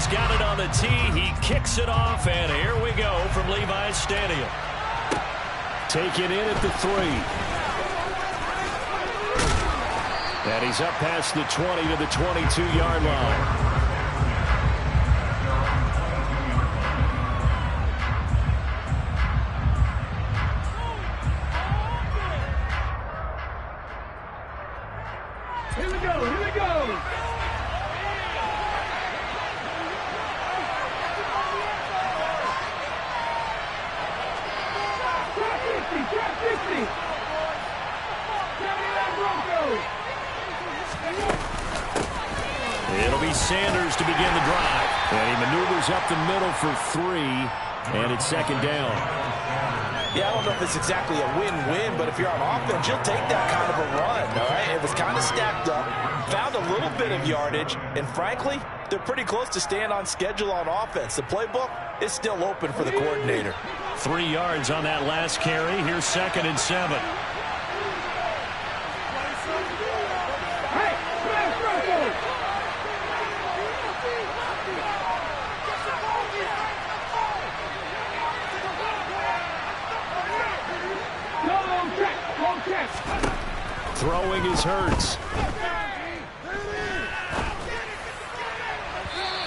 He's got it on the tee. He kicks it off, and here we go from Levi's Stadium. Taken in at the 3. And he's up past the 20 to the 22-yard line. Here we go, here we go. Trap 50. It'll be Sanders to begin the drive. And he maneuvers up the middle for 3, and it's second down. Yeah, I don't know if it's exactly a win-win, but if you're on offense, you'll take that kind of a run, all right? It was kind of stacked up, found a little bit of yardage, and frankly, they're pretty close to staying on schedule on offense. The playbook is still open for the coordinator. 3 yards on that last carry. Here's 2nd and 7. Throwing is Hurts.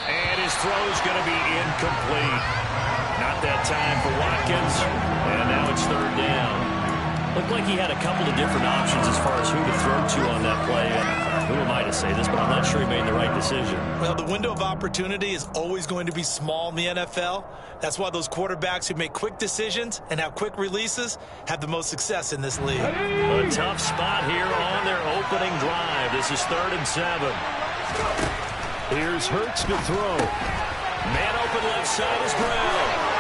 And his throw's going to be incomplete. Not that time for Watkins. And now it's 3rd down. Looked like he had a couple of different options as far as who to throw to on that play. Who am I to say this, but I'm not sure he made the right decision. Well, the window of opportunity is always going to be small in the NFL. That's why those quarterbacks who make quick decisions and have quick releases have the most success in this league. A tough spot here on their opening drive. This is 3rd and 7. Here's Hurts to throw. Man open left side is Brown.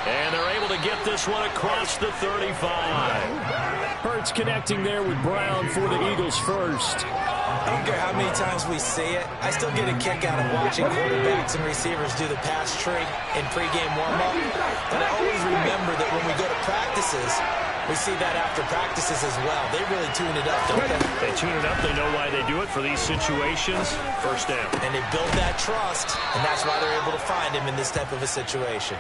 And they're able to get this one across the 35. Hurts connecting there with Brown for the Eagles first. I don't care how many times we see it. I still get a kick out of watching quarterbacks and receivers do the pass tree in pregame warm-up. But I always remember that when we go to practices, we see that after practices as well. They really tune it up, don't they? They tune it up. They know why they do it for these situations. First down. And they build that trust, and that's why they're able to find him in this type of a situation.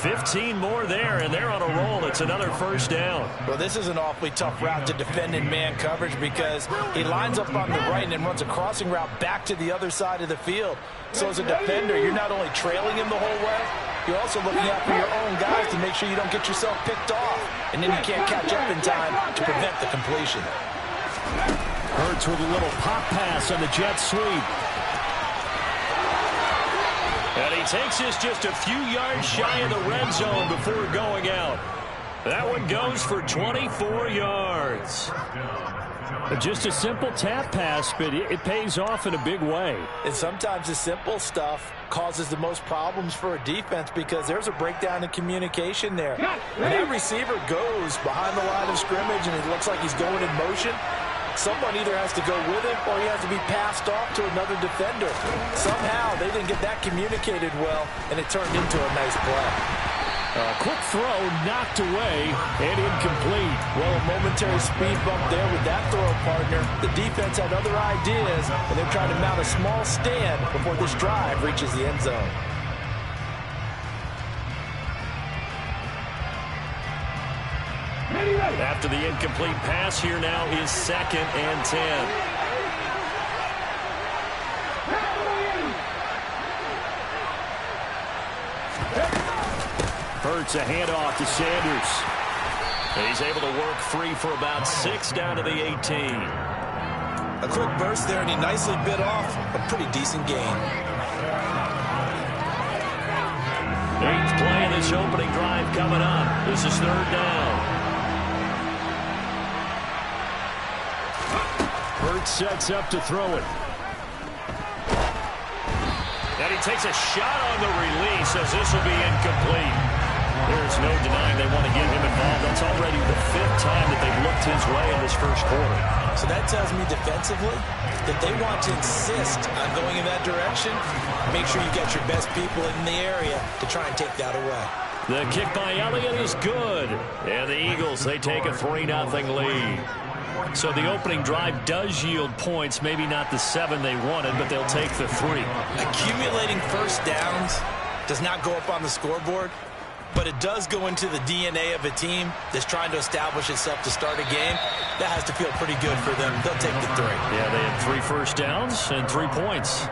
15 more there, and they're on a roll. It's another first down. Well, this is an awfully tough route to defend in man coverage because he lines up on the right and then runs a crossing route back to the other side of the field. So as a defender, you're not only trailing him the whole way, you're also looking out for your own guys to make sure you don't get yourself picked off. And then you can't catch up in time to prevent the completion. Hurts with a little pop pass on the jet sweep. And he takes this just a few yards shy of the red zone before going out. That one goes for 24 yards. Just a simple tap pass, but it pays off in a big way. And sometimes the simple stuff causes the most problems for a defense because there's a breakdown in communication there. When that receiver goes behind the line of scrimmage and it looks like he's going in motion, someone either has to go with him or he has to be passed off to another defender. Somehow they didn't get that communicated well, and it turned into a nice play. A quick throw knocked away and incomplete. Well, a momentary speed bump there with that throw partner. The defense had other ideas, and they're trying to mount a small stand before this drive reaches the end zone. After the incomplete pass, here now is 2nd and 10. Hurts a handoff to Sanders. And he's able to work free for about 6 down to the 18. A quick burst there, and he nicely bit off a pretty decent gain. 8th play of this opening drive coming up. This is 3rd down. Hurts sets up to throw it. And he takes a shot on the release as this will be incomplete. There's no denying they want to get him involved. That's already the 5th time that they've looked his way in this first quarter. So that tells me defensively that they want to insist on going in that direction. Make sure you get your best people in the area to try and take that away. The kick by Elliott is good. And the Eagles, they take a 3-0 lead. So the opening drive does yield points, maybe not the 7 they wanted, but they'll take the 3. Accumulating first downs does not go up on the scoreboard, but it does go into the DNA of a team that's trying to establish itself to start a game. That has to feel pretty good for them. They'll take the 3. Yeah, they had 3 first downs and 3 points.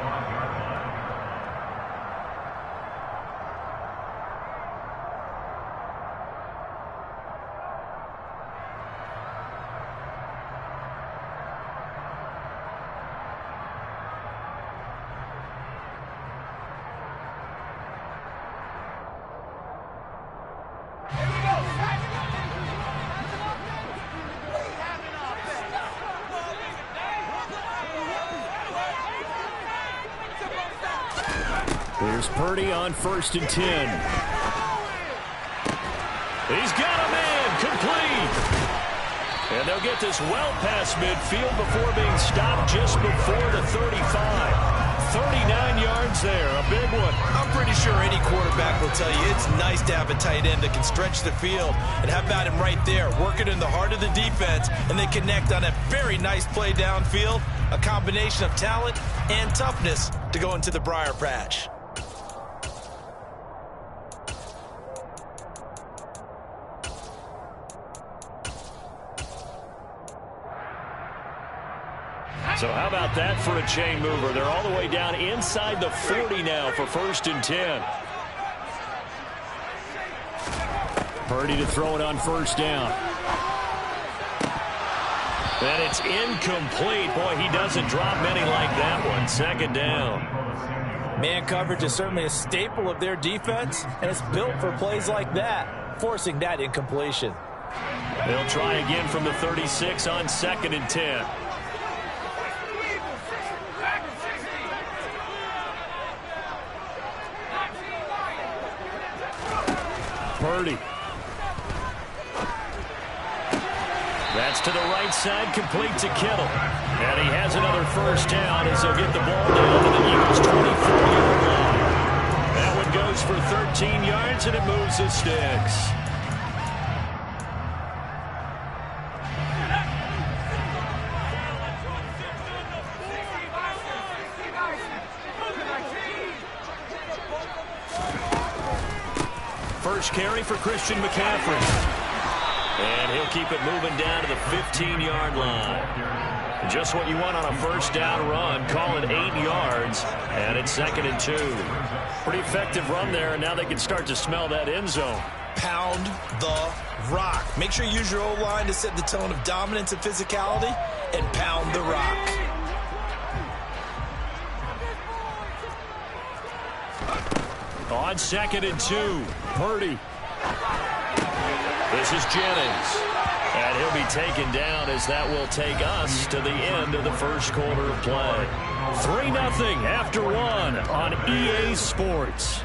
Here's Purdy on 1st and 10. He's got a man, complete. And they'll get this well past midfield before being stopped just before the 35. 39 yards there, a big one. I'm pretty sure any quarterback will tell you it's nice to have a tight end that can stretch the field. And how about him right there, working in the heart of the defense, and they connect on a very nice play downfield. A combination of talent and toughness to go into the briar patch. So how about that for a chain mover? They're all the way down inside the 40 now for 1st and 10. Purdy to throw it on 1st down. And it's incomplete. Boy, he doesn't drop many like that one. 2nd down. Man coverage is certainly a staple of their defense, and it's built for plays like that, forcing that incompletion. They'll try again from the 36 on 2nd and 10. Purdy. That's to the right side, complete to Kittle. And he has another 1st down as they'll get the ball down to the Eagles' 24-yard line. That one goes for 13 yards, and it moves the sticks. First carry for Christian McCaffrey. And he'll keep it moving down to the 15-yard line. Just what you want on a 1st down run. Call it 8 yards. And it's 2nd and 2. Pretty effective run there, and now they can start to smell that end zone. Pound the rock. Make sure you use your O-line to set the tone of dominance and physicality, and pound the rock. On 2nd and 2, Purdy. This is Jennings. And he'll be taken down as that will take us to the end of the 1st quarter of play. 3-0 after 1 on EA Sports.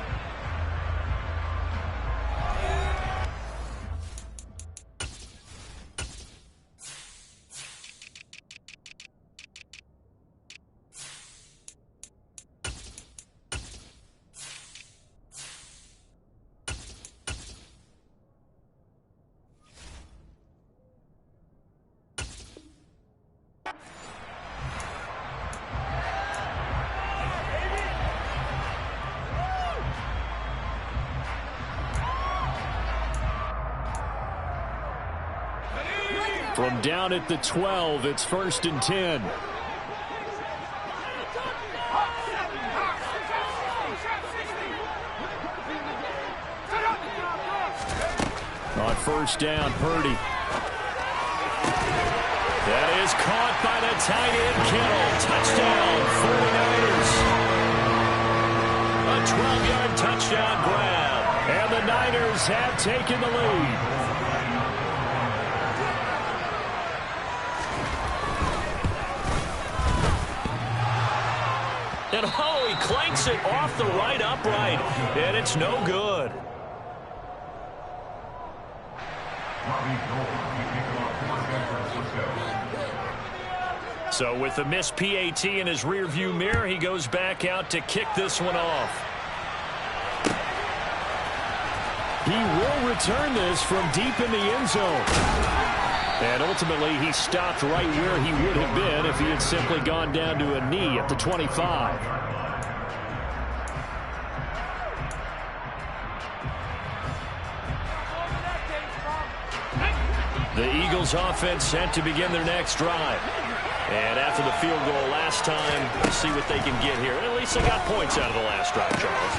From down at the 12, it's 1st and 10. On 1st down, Purdy. That is caught by the tight end, Kittle. Touchdown, 49ers. A 12-yard touchdown grab. And the Niners have taken the lead. And oh, he clanks it off the right upright, and it's no good. So with the missed PAT in his rearview mirror, he goes back out to kick this one off. He will return this from deep in the end zone. And ultimately, he stopped right where he would have been if he had simply gone down to a knee at the 25. The Eagles offense set to begin their next drive. And after the field goal last time, we'll see what they can get here. At least they got points out of the last drive, Charles.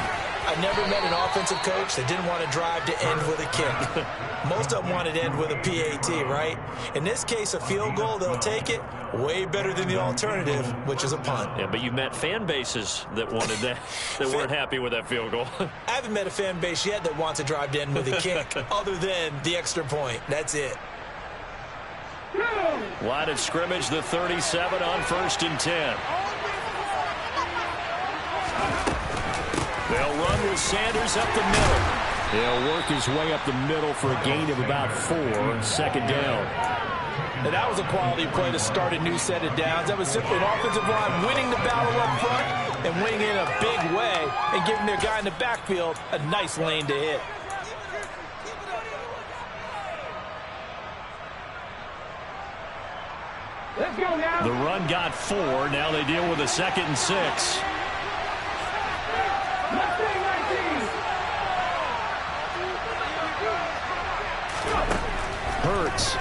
I never met an offensive coach that didn't want to drive to end with a kick. Most of them wanted to end with a PAT, right? In this case, a field goal, they'll take it. Way better than the alternative, which is a punt. Yeah, but you met fan bases that wanted that, that weren't happy with that field goal. I haven't met a fan base yet that wants to drive to end with a kick, other than the extra point. That's it. Line of scrimmage, the 37 on 1st and 10. They'll run with Sanders up the middle. He'll work his way up the middle for a gain of about 4, 2nd down. And that was a quality play to start a new set of downs. That was simply an offensive line winning the battle up front and winning it in a big way and giving their guy in the backfield a nice lane to hit. Let's go now. The run got 4. Now they deal with a 2nd and 6. Hurts.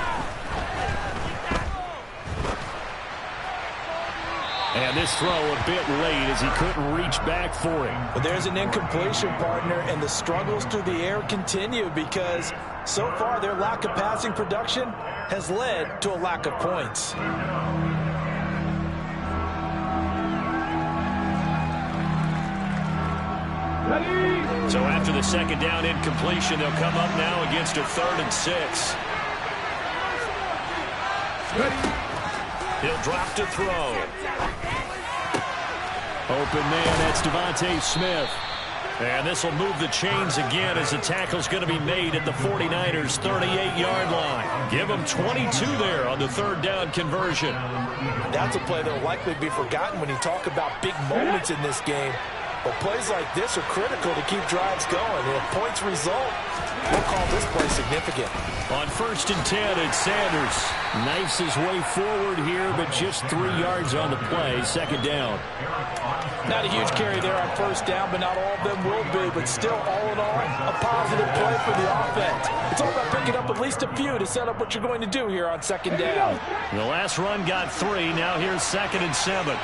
And this throw a bit late as he couldn't reach back for it. But there's an incompletion, partner, and the struggles through the air continue because so far their lack of passing production has led to a lack of points. So after the 2nd down incompletion, they'll come up now against a 3rd and 6. He'll drop to throw. Open man, that's Devontae Smith. And this will move the chains again as the tackle's going to be made at the 49ers' 38-yard line. Give them 22 there on the 3rd down conversion. That's a play that will likely be forgotten when you talk about big moments in this game. But plays like this are critical to keep drives going. And if points result, we'll call this play significant. On 1st and 10, it's Sanders. Knifes his way forward here, but just 3 yards on the play. 2nd down. Not a huge carry there on 1st down, but not all of them will be. But still, all in all, a positive play for the offense. It's all about picking up at least a few to set up what you're going to do here on 2nd down. The last run got 3. Now here's 2nd and 7.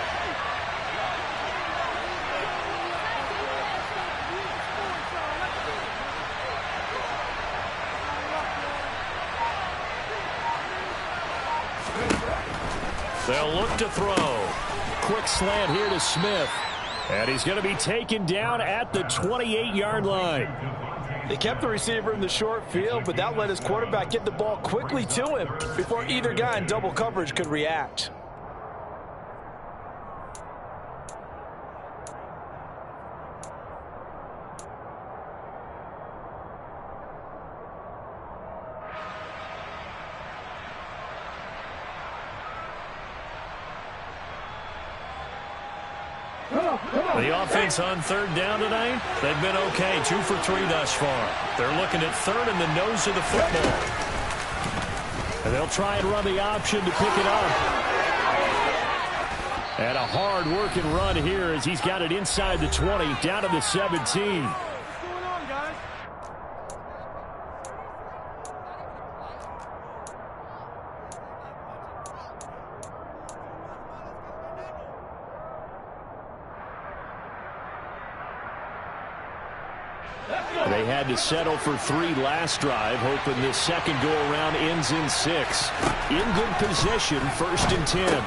They'll look to throw. Quick slant here to Smith. And he's going to be taken down at the 28-yard line. They kept the receiver in the short field, but that let his quarterback get the ball quickly to him before either guy in double coverage could react. The offense on 3rd down tonight, they've been okay. 2 for 3 thus far. They're looking at 3rd in the nose of the football. And they'll try and run the option to pick it up. And a hard-working run here as he's got it inside the 20, down to the 17. They had to settle for 3 last drive, hoping this second go-around ends in 6. In good position, 1st and 10.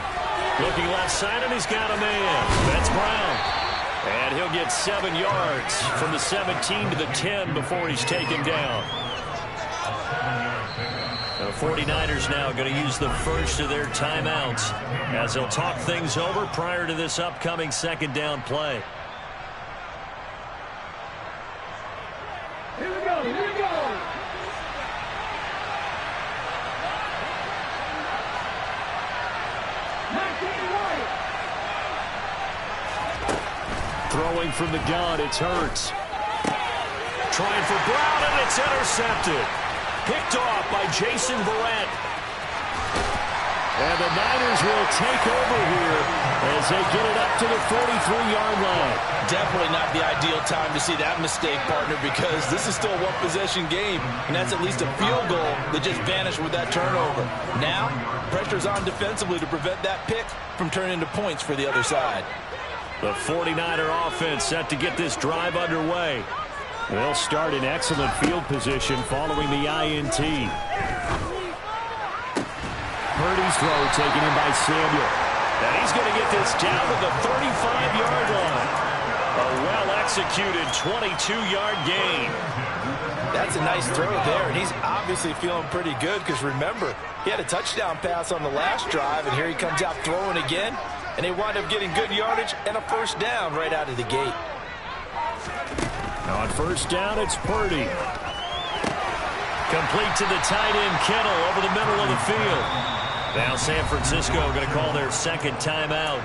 Looking left side, and he's got a man. That's Brown. And he'll get 7 yards from the 17 to the 10 before he's taken down. The 49ers now going to use the first of their timeouts as they'll talk things over prior to this upcoming 2nd down play. Here we go, here we go. Throwing from the gun, it's Hurts. Trying for Brown, and it's intercepted. Picked off by Jason Verrett. And the Niners will take over here as they get it up to the 43-yard line. Definitely not the ideal time to see that mistake, partner, because this is still a one-possession game, and that's at least a field goal that just vanished with that turnover. Now, pressure's on defensively to prevent that pick from turning into points for the other side. The 49er offense set to get this drive underway. They'll start in excellent field position following the INT. Purdy's throw taken in by Samuel. And he's going to get this down to the 35-yard line. A well-executed 22-yard gain. That's a nice throw there, and he's obviously feeling pretty good because, remember, he had a touchdown pass on the last drive, and here he comes out throwing again, and they wind up getting good yardage and a first down right out of the gate. On first down, it's Purdy. Complete to the tight end, Kittle, over the middle of the field. Now San Francisco going to call their second timeout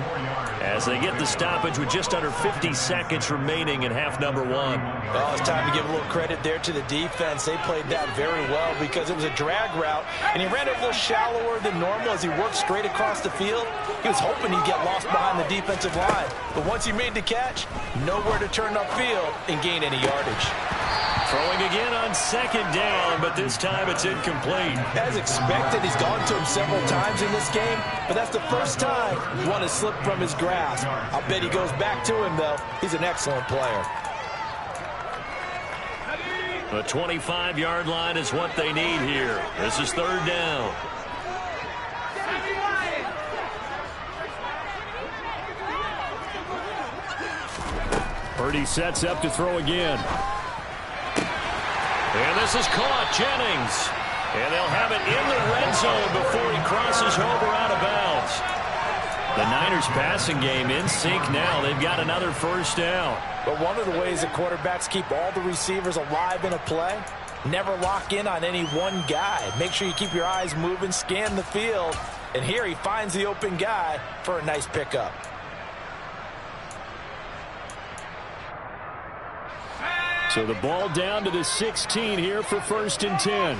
as they get the stoppage with just under 50 seconds remaining in half number one. Well, it's time to give a little credit there to the defense. They played that very well because it was a drag route, and he ran it a little shallower than normal as he worked straight across the field. He was hoping he'd get lost behind the defensive line, but once he made the catch, nowhere to turn upfield and gain any yardage. Throwing again on second down, but this time it's incomplete. As expected, he's gone to him several times in this game, but that's the first time one has slipped from his grasp. I'll bet he goes back to him, though. He's an excellent player. The 25-yard line is what they need here. This is third down. Purdy sets up to throw again. And this is caught, Jennings. And they'll have it in the red zone before he crosses over out of bounds. The Niners passing game in sync now. They've got another first down. But one of the ways that quarterbacks keep all the receivers alive in a play, never lock in on any one guy. Make sure you keep your eyes moving, scan the field. And here he finds the open guy for a nice pickup. So the ball down to the 16 here for first and 10.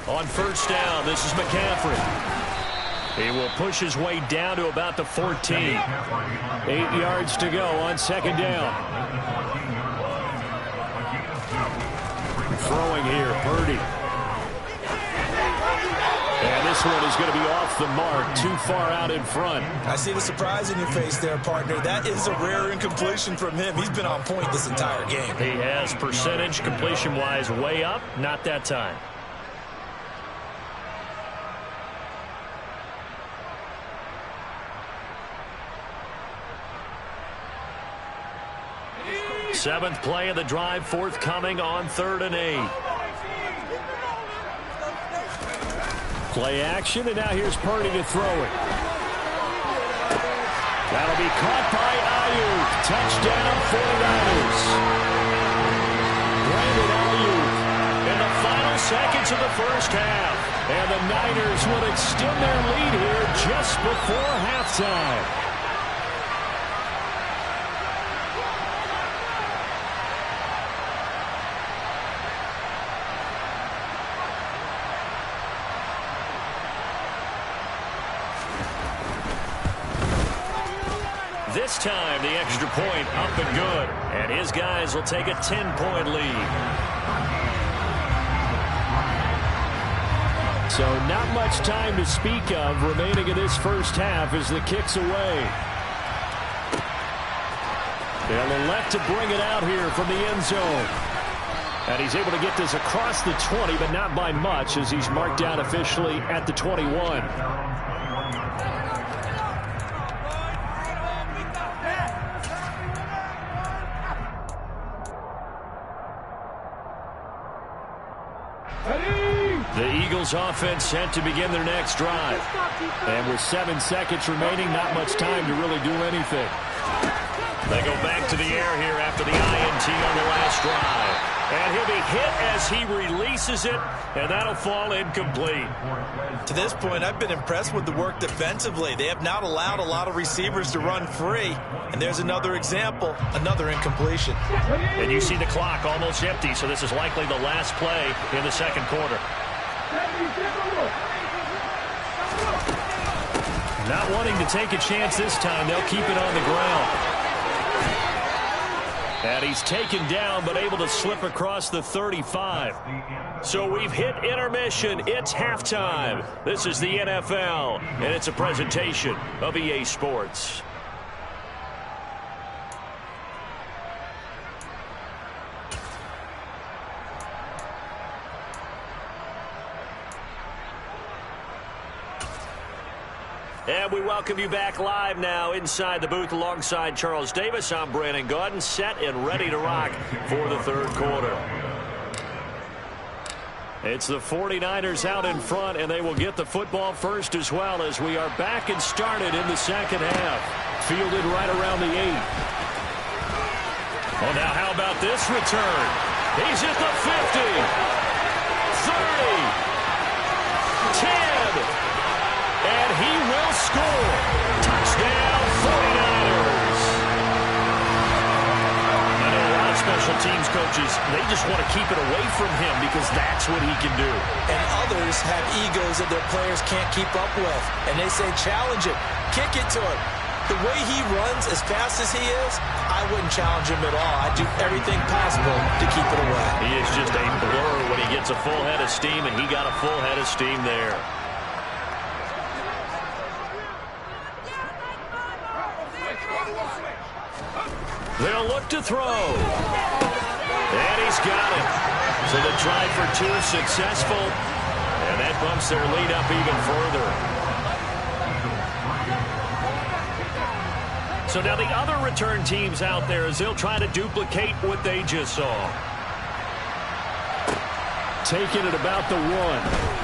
On first down, this is McCaffrey. He will push his way down to about the 14. 8 yards to go on second down. Throwing here, Purdy. And this one is going to be off the mark, too far out in front. I see the surprise in your face there, partner. That is a rare incompletion from him. He's been on point this entire game. He has percentage completion-wise way up, not that time. Seventh play of the drive forthcoming on 3rd and 8. Play action, and now here's Purdy to throw it. That'll be caught by Ayuk. Touchdown 49ers. Brandon Ayuk in the final seconds of the first half. And the Niners will extend their lead here just before halftime. This time, the extra point up and good. And his guys will take a 10-point lead. So not much time to speak of remaining in this first half as the kick's away. They'll elect to bring it out here from the end zone. And he's able to get this across the 20, but not by much as he's marked down officially at the 21. The Eagles offense set to begin their next drive. And with 7 seconds remaining, not much time to really do anything. They go back to the air here after the INT on the last drive. And he'll be hit as he releases it, and that'll fall incomplete. To this point, I've been impressed with the work defensively. They have not allowed a lot of receivers to run free. And there's another example, another incompletion. And you see the clock almost empty, so this is likely the last play in the second quarter. Not wanting to take a chance this time, they'll keep it on the ground. And he's taken down, but able to slip across the 35. So we've hit intermission. It's halftime. This is the NFL, and it's a presentation of EA Sports. And we welcome you back live now inside the booth alongside Charles Davis. I'm Brandon Gaudin, set and ready to rock for the third quarter. It's the 49ers out in front, and they will get the football first as well as we are back and started in the second half. Fielded right around the 8. Well, now how about this return? He's at the 50, 30, 10. And he will score. Touchdown, 49ers. I know a lot of special teams coaches, they just want to keep it away from him because that's what he can do. And others have egos that their players can't keep up with. And they say, challenge him, kick it to him. The way he runs as fast as he is, I wouldn't challenge him at all. I'd do everything possible to keep it away. He is just a blur when he gets a full head of steam, and he got a full head of steam there. They'll look to throw. And he's got it. So the try for 2 successful. And that bumps their lead up even further. So now the other return teams out there as they'll try to duplicate what they just saw. Taking it about the 1.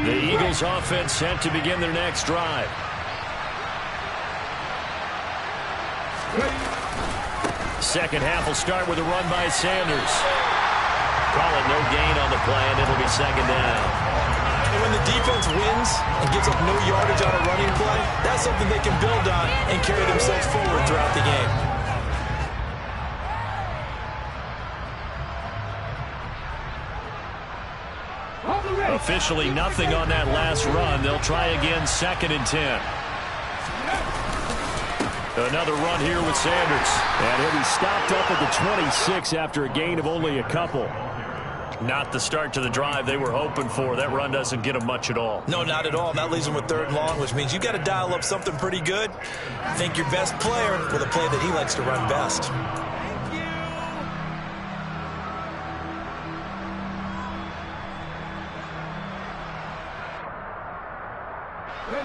The Eagles offense set to begin their next drive. Second half will start with a run by Sanders. Call it no gain on the play, and it'll be second down. And when the defense wins and gives up no yardage on a running play, that's something they can build on and carry themselves forward throughout the game. Officially nothing on that last run. They'll try again, 2nd and 10. Another run here with Sanders. And he'll be stopped up at the 26 after a gain of only a couple. Not the start to the drive they were hoping for. That run doesn't get them much at all. No, not at all. That leaves them with 3rd and long, which means you've got to dial up something pretty good. Think your best player with a play that he likes to run best.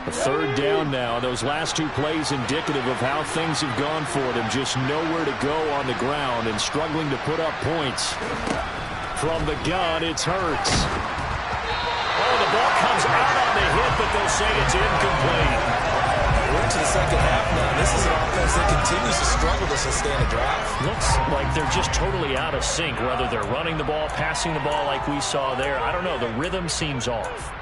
A 3rd down now. Those last 2 plays indicative of how things have gone for them. Just nowhere to go on the ground and struggling to put up points. From the gun, it's Hurts. Oh, the ball comes out on the hit, but they'll say it's incomplete. We're into the second half now. This is an offense that continues to struggle to sustain a drive. Looks like they're just totally out of sync, whether they're running the ball, passing the ball like we saw there. I don't know. The rhythm seems off.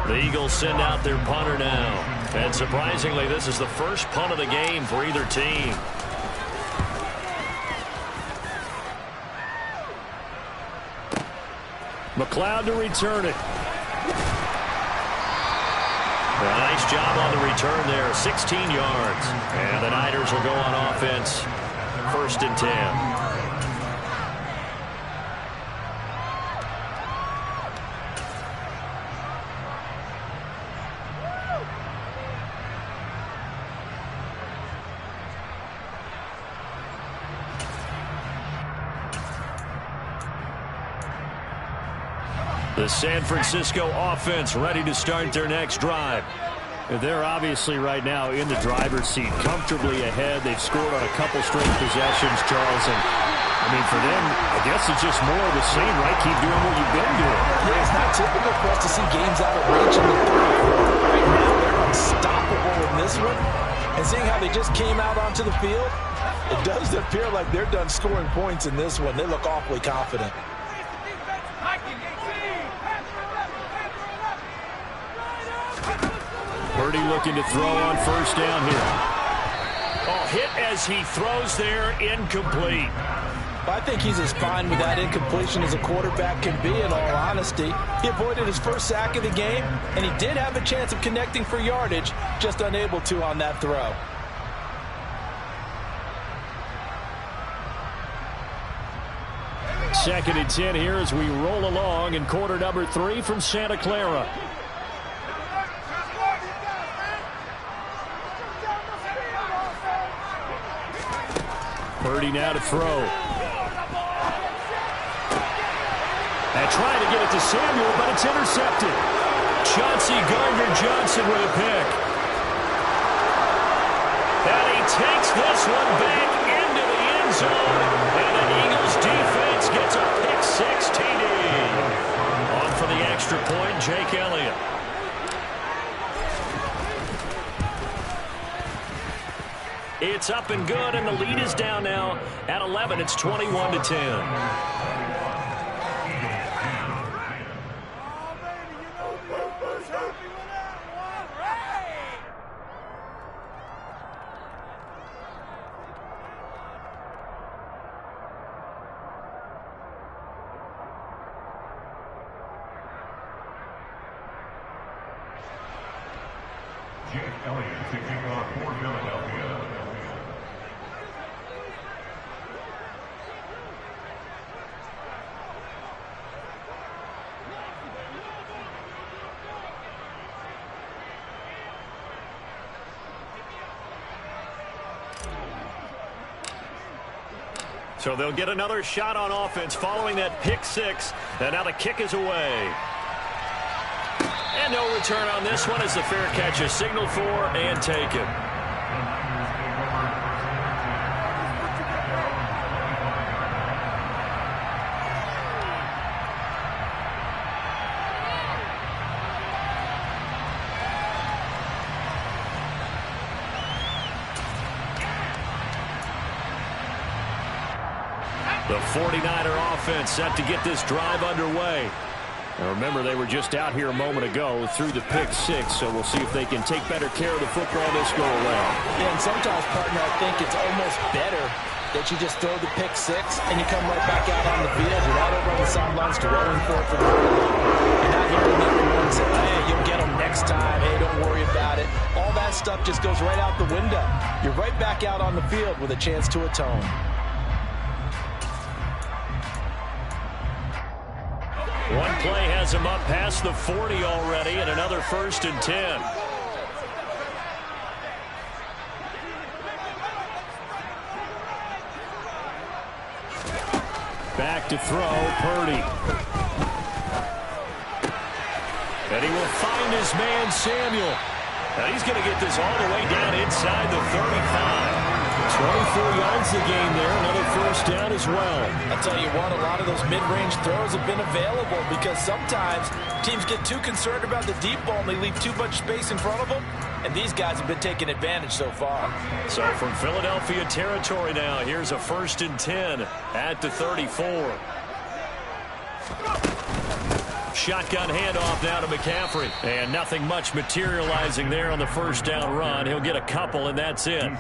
The Eagles send out their punter now. And surprisingly, this is the first punt of the game for either team. McLeod to return it. A nice job on the return there, 16 yards. And the Niners will go on offense, 1st and 10. The San Francisco offense ready to start their next drive. They're obviously right now in the driver's seat, comfortably ahead. They've scored on a couple straight possessions, Charles, and I mean, for them, I guess it's just more of the same, right? Keep doing what you've been doing. Yeah, it's not typical for us to see games out of reach in the third quarter. Right now, they're unstoppable in this one. And seeing how they just came out onto the field, it does appear like they're done scoring points in this one. They look awfully confident. Purdy looking to throw on first down here. Oh, hit as he throws there, incomplete. I think he's as fine with that incompletion as a quarterback can be, in all honesty. He avoided his first sack of the game, and he did have a chance of connecting for yardage, just unable to on that throw. Second and 10 here as we roll along in quarter number 3 from Santa Clara. Purdy now to throw. And trying to get it to Samuel, but it's intercepted. Chauncey Gardner-Johnson with a pick. And he takes this one back into the end zone. And the Eagles defense gets a pick 6 TD. On for the extra point, Jake Elliott. It's up and good, and the lead is down now at 11. It's 21-10. Jake Elliott to kick off for Philadelphia. So they'll get another shot on offense following that pick 6. And now the kick is away. And no return on this one as the fair catch is signaled for and taken. The 49er offense set to get this drive underway. Now remember, they were just out here a moment ago through the pick 6, so we'll see if they can take better care of the football this go around. Yeah, and sometimes, partner, I think it's almost better that you just throw the pick 6 and you come right back out on the field. You're not over on the sidelines dwelling for it for the whole game. You're not hearing everyone say, hey, you'll get them next time. Hey, don't worry about it. All that stuff just goes right out the window. You're right back out on the field with a chance to atone. One play has him up past the 40 already, and another 1st and 10. Back to throw, Purdy. And he will find his man, Samuel. And he's going to get this all the way down inside the 35. 24 yards the game there, another 1st down as well. I'll tell you what, a lot of those mid-range throws have been available because sometimes teams get too concerned about the deep ball and they leave too much space in front of them, and these guys have been taking advantage so far. So from Philadelphia territory now, here's a 1st and 10 at the 34. Shotgun handoff now to McCaffrey. And nothing much materializing there on the 1st down run. He'll get a couple, and that's it.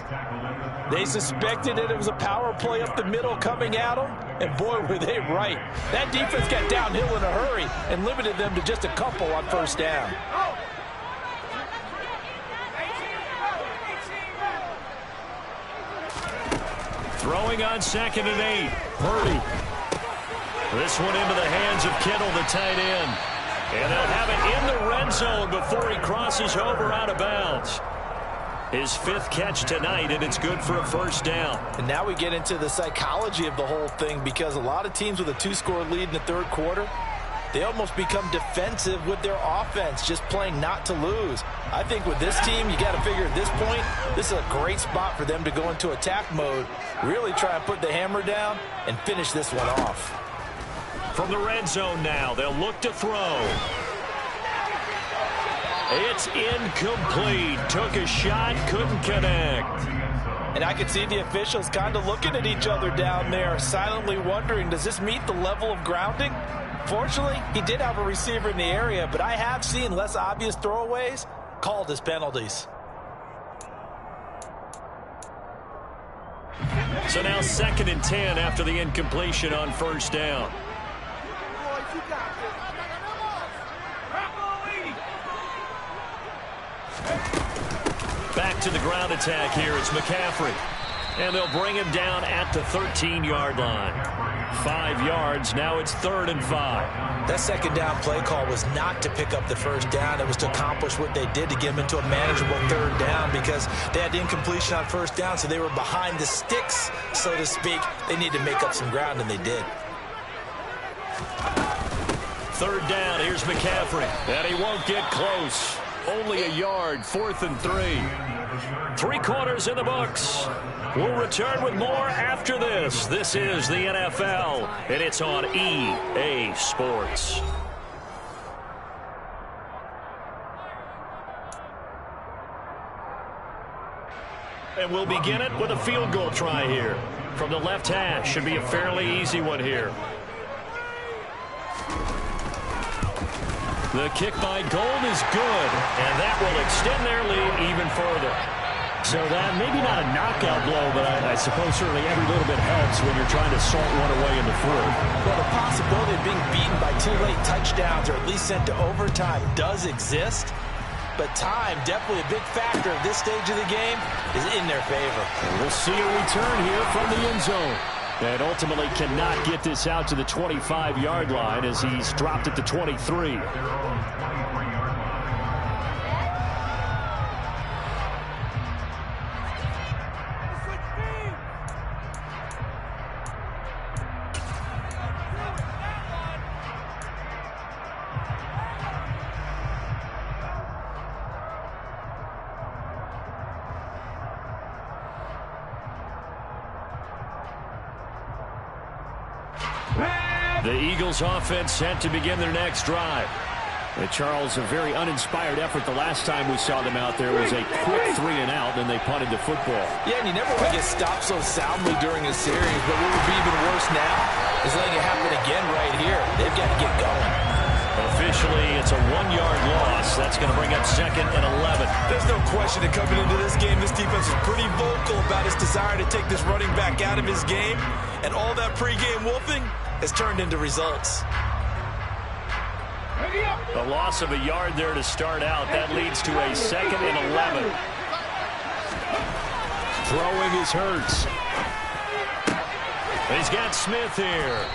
They suspected it was a power play up the middle coming at them, and boy, were they right. That defense got downhill in a hurry and limited them to just a couple on 1st down. Throwing on 2nd and 8. Purdy. This one into the hands of Kittle, the tight end. And they'll have it in the red zone before he crosses over out of bounds. His 5th catch tonight, and it's good for a 1st down. And now we get into the psychology of the whole thing, because a lot of teams with a 2-score lead in the 3rd quarter, they almost become defensive with their offense, just playing not to lose. I think with this team, you got to figure at this point, this is a great spot for them to go into attack mode, really try and put the hammer down and finish this one off. From the red zone now, they'll look to throw. It's incomplete. Took a shot, couldn't connect. And I could see the officials kind of looking at each other down there, silently wondering, does this meet the level of grounding? Fortunately, he did have a receiver in the area, but I have seen less obvious throwaways called as penalties. So now 2nd and 10 after the incompletion on first down. Back to the ground attack here. It's McCaffrey. And they'll bring him down at the 13-yard line. 5 yards. Now it's 3rd and 5. That second down play call was not to pick up the first down. It was to accomplish what they did to get them into a manageable 3rd down because they had incompletion on first down, so they were behind the sticks, so to speak. They needed to make up some ground, and they did. 3rd down. Here's McCaffrey. And he won't get close. Only a yard. 4th and 3. 3 quarters in the books. We'll return with more after this. This is the NFL, and it's on EA Sports. And we'll begin it with a field goal try here. From the left hash, should be a fairly easy one here. The kick by Gold is good, and that will extend their lead even further. So that maybe not a knockout blow, but I suppose certainly every little bit helps when you're trying to salt one away in the 4th. Well, the possibility of being beaten by 2 late touchdowns or at least sent to overtime does exist, but time, definitely a big factor at this stage of the game, is in their favor. And we'll see a return here from the end zone. And ultimately cannot get this out to the 25-yard line as he's dropped at the 23. The Eagles offense set to begin their next drive. Charles, a very uninspired effort the last time we saw them out there was a quick 3-and-out, then they punted the football. Yeah, and you never want to get stopped so soundly during a series, but what would be even worse now is letting it happen again right here. They've got to get going. Officially, it's a 1-yard loss. That's going to bring up 2nd and 11. There's no question that coming into this game, this defense is pretty vocal about its desire to take this running back out of his game, and all that pregame wolfing has turned into results. A loss of a yard there to start out. That leads to a 2nd and 11. Throwing is Hurts. He's got Smith here.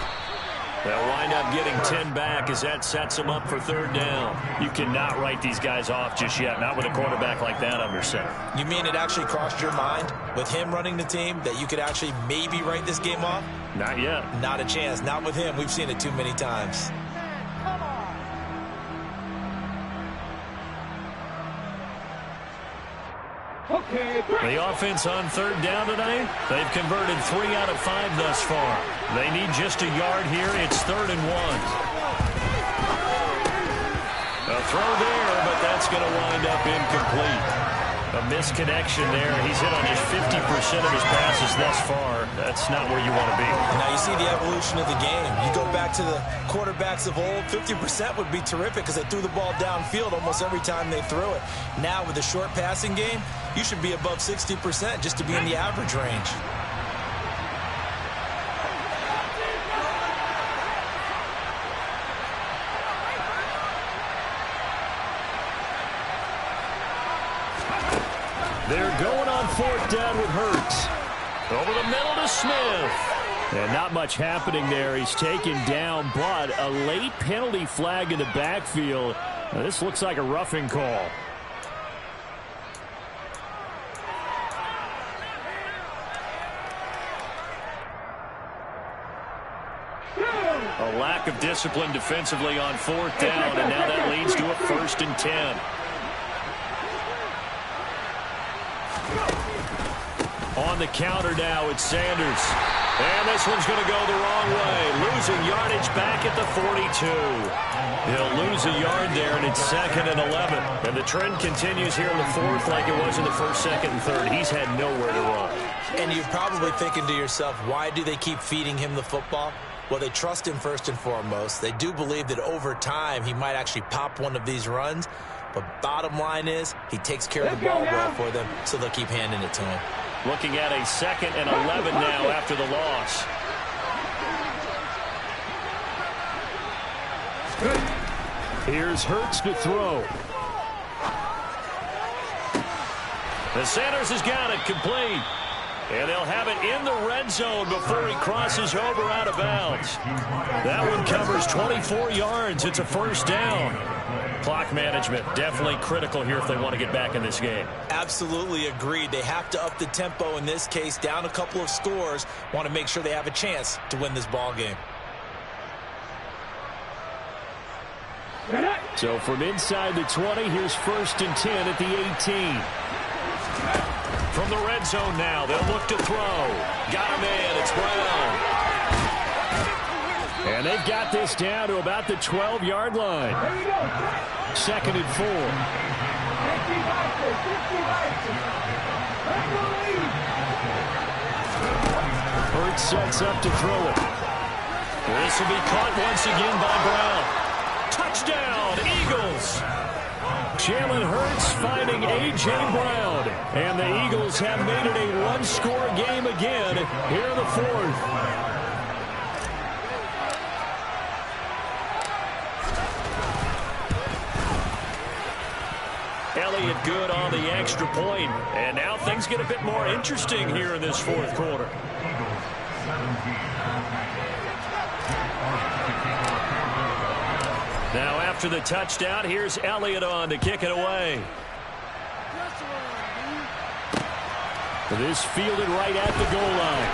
They'll wind up getting 10 back as that sets them up for 3rd down. You cannot write these guys off just yet, not with a quarterback like that under center. You mean it actually crossed your mind with him running the team that you could actually maybe write this game off? Not yet. Not a chance. Not with him. We've seen it too many times. The offense on 3rd down tonight, they've converted 3 out of 5 thus far. They need just a yard here. It's 3rd and 1. A throw there, but that's going to wind up incomplete. A misconnection there. He's hit on just 50% of his passes thus far. That's not where you want to be. Now you see the evolution of the game. You go back to the quarterbacks of old, 50% would be terrific because they threw the ball downfield almost every time they threw it. Now with the short passing game, you should be above 60% just to be in the average range. They're going on 4th down with Hurts. Over the middle to Smith. And not much happening there. He's taken down, but a late penalty flag in the backfield. Now, this looks like a roughing call. A lack of discipline defensively on 4th down, and now that leads to a 1st and 10. On the counter now, it's Sanders. And this one's going to go the wrong way. Losing yardage back at the 42. He'll lose a yard there, and it's 2nd and 11. And the trend continues here in the 4th like it was in the 1st, 2nd, and 3rd. He's had nowhere to run. And you're probably thinking to yourself, why do they keep feeding him the football? Well, they trust him first and foremost. They do believe that over time he might actually pop one of these runs. But bottom line is he takes care of the ball well for them, so they'll keep handing it to him. Looking at a 2nd and 11 now after the loss. Here's Hurts to throw. The Sanders has got it complete. And they'll have it in the red zone before he crosses over out of bounds. That one covers 24 yards. It's a 1st down. Clock management definitely critical here if they want to get back in this game. Absolutely agreed. They have to up the tempo in this case, down a couple of scores. Want to make sure they have a chance to win this ball game. So from inside the 20, here's 1st and 10 at the 18. From the red zone now, they'll look to throw. Got him in. It's Brown. And they've got this down to about the 12-yard line. 2nd and 4. Hurts sets up to throw it. This will be caught once again by Brown. Touchdown, Eagles. Jalen Hurts finding A.J. Brown. And the Eagles have made it a one-score game again here in the 4th. Elliott good on the extra point. And now things get a bit more interesting here in this 4th quarter. Now after the touchdown, here's Elliott on to kick it away. This fielded right at the goal line.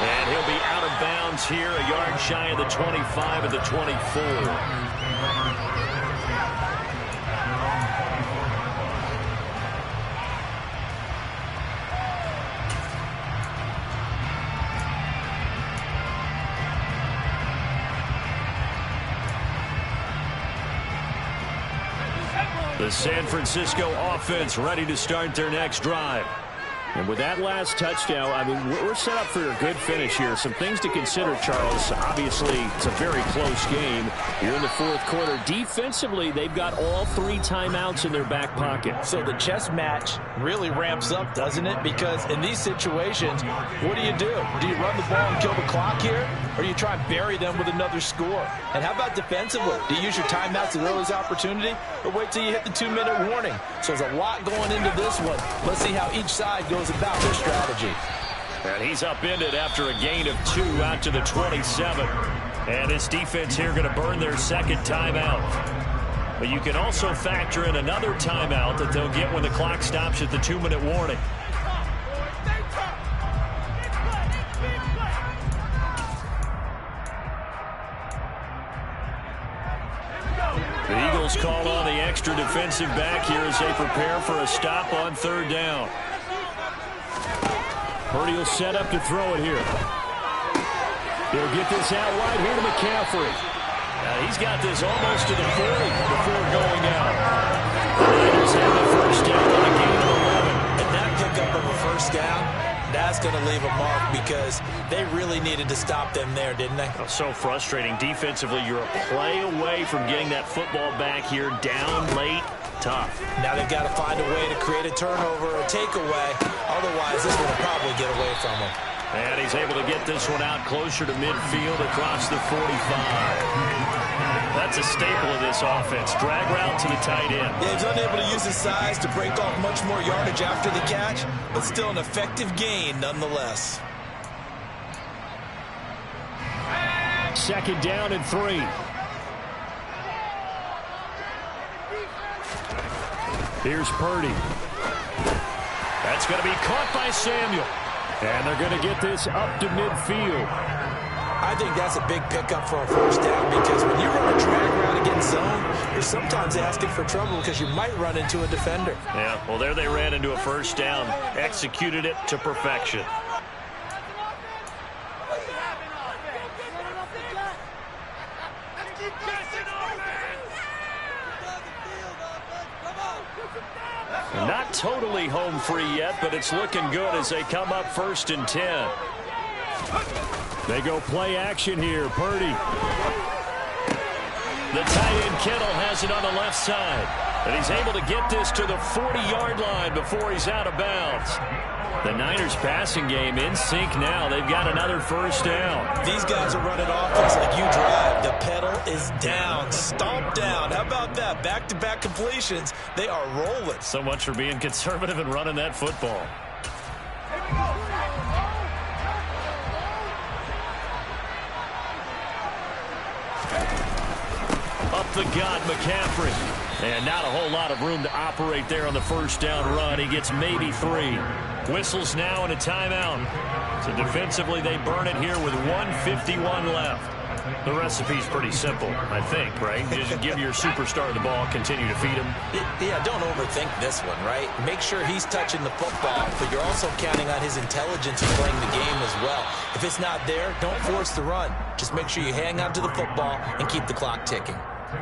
And he'll be out of bounds here, a yard shy of the 25 at the 24. The San Francisco offense ready to start their next drive. And with that last touchdown, I mean, we're set up for a good finish here. Some things to consider, Charles. Obviously, it's a very close game. You're in the 4th quarter. Defensively, they've got all 3 timeouts in their back pocket. So the chess match really ramps up, doesn't it? Because in these situations, what do? Do you run the ball and kill the clock here? Or do you try and bury them with another score? And how about defensively? Do you use your timeouts at early opportunity? Or wait till you hit the 2-minute warning? So there's a lot going into this one. Let's see how each side goes about their strategy. And he's upended after a gain of 2 out to the 27. And this defense here going to burn their 2nd timeout. But you can also factor in another timeout that they'll get when the clock stops at the 2-minute warning. The Eagles call on the extra defensive back here as they prepare for a stop on 3rd down. Purdy will set up to throw it here. He'll get this out wide here to McCaffrey. He's got this almost to the 40 before going out. The Raiders have the 1st down on a gain of 11. And that pickup of a 1st down, that's going to leave a mark because they really needed to stop them there, didn't they? Oh, so frustrating. Defensively, you're a play away from getting that football back here down late. Tough. Now they've got to find a way to create a turnover or takeaway. Otherwise, this one will probably get away from him. And he's able to get this one out closer to midfield across the 45. That's a staple of this offense. Drag route to the tight end. Yeah, he's unable to use his size to break off much more yardage after the catch, but still an effective gain nonetheless. 2nd down and 3. Here's Purdy. That's going to be caught by Samuel. And they're going to get this up to midfield. I think that's a big pickup for a first down because when you run a drag route against zone, you're sometimes asking for trouble because you might run into a defender. Yeah, well, there they ran into a first down, executed it to perfection. Not totally home free yet, but it's looking good as they come up 1st and 10. They go play action here. Purdy. The tight end Kittle has it on the left side. And he's able to get this to the 40-yard line before he's out of bounds. The Niners passing game in sync now. They've got another first down. These guys are running offense like you drive. The pedal is down. Stomp down. How about that? Back-to-back completions. They are rolling. So much for being conservative and running that football. Up the gut, McCaffrey. And not a whole lot of room to operate there on the first down run. He gets maybe 3. Whistles now and a timeout. So defensively, they burn it here with 1:51 left. The recipe's pretty simple, I think, right? Just give your superstar the ball, continue to feed him. Yeah, don't overthink this one, right? Make sure he's touching the football, but you're also counting on his intelligence in playing the game as well. If it's not there, don't force the run. Just make sure you hang on to the football and keep the clock ticking.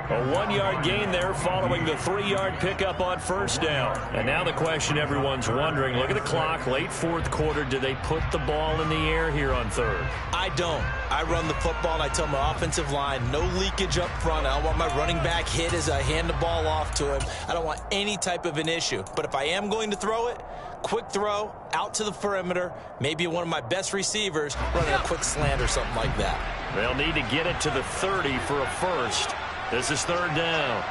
A 1-yard gain there following the 3-yard pickup on first down. And now the question everyone's wondering, look at the clock, late 4th quarter, do they put the ball in the air here on 3rd? I don't. I run the football and I tell my offensive line, no leakage up front. I don't want my running back hit as I hand the ball off to him. I don't want any type of an issue. But if I am going to throw it, quick throw, out to the perimeter, maybe one of my best receivers running a quick slant or something like that. They'll need to get it to the 30 for a first. This is 3rd down.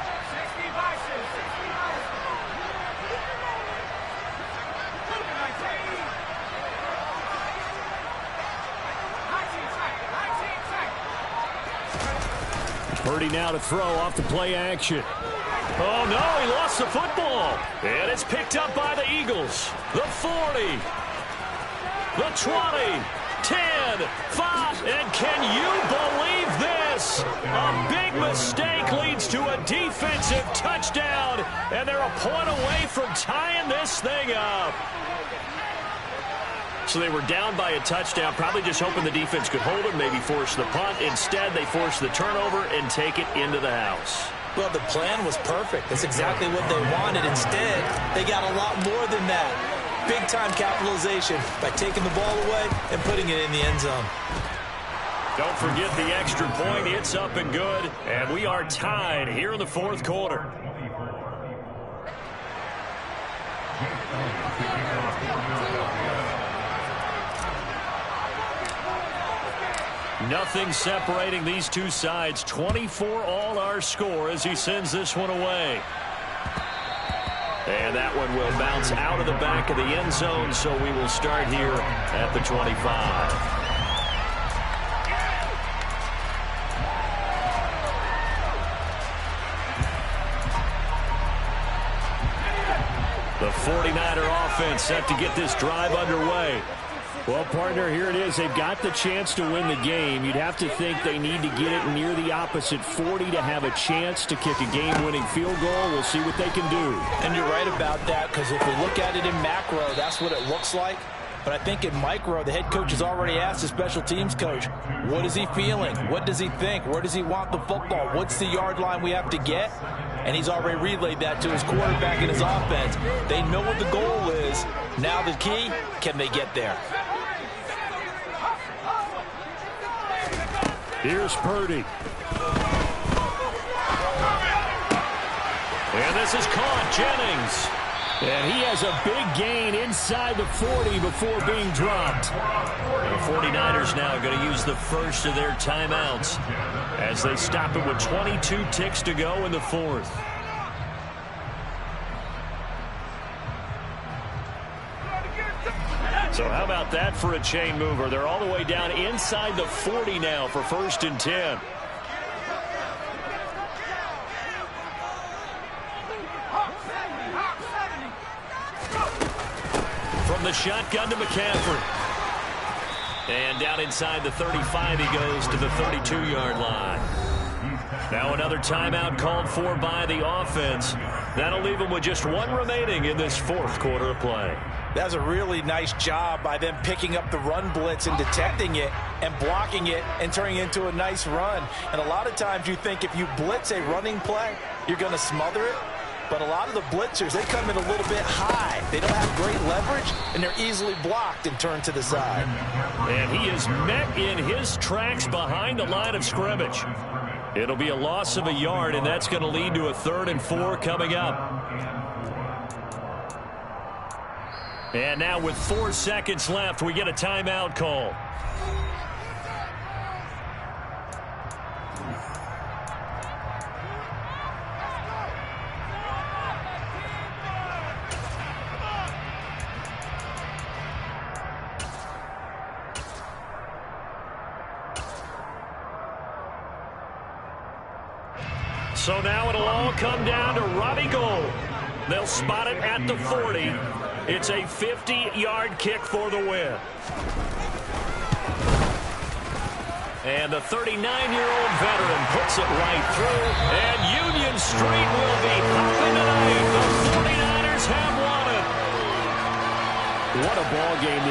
Purdy now to throw off the play action. Oh, no, he lost the football. And it's picked up by the Eagles. The 40, the 20, 10, 5, and can you believe this? A big mistake leads to a defensive touchdown, and they're a point away from tying this thing up. So they were down by a touchdown, probably just hoping the defense could hold it, maybe force the punt. Instead, they force the turnover and take it into the house. Well, the plan was perfect. That's exactly what they wanted. Instead, they got a lot more than that. Big-time capitalization by taking the ball away and putting it in the end zone. Don't forget the extra point. It's up and good. And we are tied here in the 4th quarter. Nothing separating these two sides. 24 all our score as he sends this one away. And that one will bounce out of the back of the end zone, so we will start here at the 25. The 49er offense set to get this drive underway. Well, partner, here it is. They've got the chance to win the game. You'd have to think they need to get it near the opposite 40 to have a chance to kick a game-winning field goal. We'll see what they can do. And you're right about that, because if we look at it in macro, that's what it looks like. But I think in micro, the head coach has already asked the special teams coach, what is he feeling? What does he think? Where does he want the football? What's the yard line we have to get? And he's already relayed that to his quarterback and his offense. They know what the goal is. Now the key, can they get there? Here's Purdy. And this is caught. Jennings. And he has a big gain inside the 40 before being dropped. The 49ers now going to use the first of their timeouts as they stop it with 22 ticks to go in the 4th. So how about that for a chain mover? They're all the way down inside the 40 now for 1st and 10. From the shotgun to McCaffrey. And down inside the 35, he goes to the 32-yard line. Now another timeout called for by the offense. That'll leave them with just one remaining in this fourth quarter of play. That's a really nice job by them picking up the run blitz and detecting it and blocking it and turning it into a nice run. And a lot of times you think if you blitz a running play, you're going to smother it. But a lot of the blitzers, they come in a little bit high. They don't have great leverage, and they're easily blocked and turned to the side. And he is met in his tracks behind the line of scrimmage. It'll be a loss of a yard, and that's going to lead to a 3rd and 4 coming up. And now with 4 seconds left, we get a timeout call. So now it'll all come down to Robbie Gould. They'll spot it at the 40. It's a 50-yard kick for the win. And the 39-year-old veteran puts it right through. And Union Street will be hopping tonight. The 49ers have won it. What a ball game.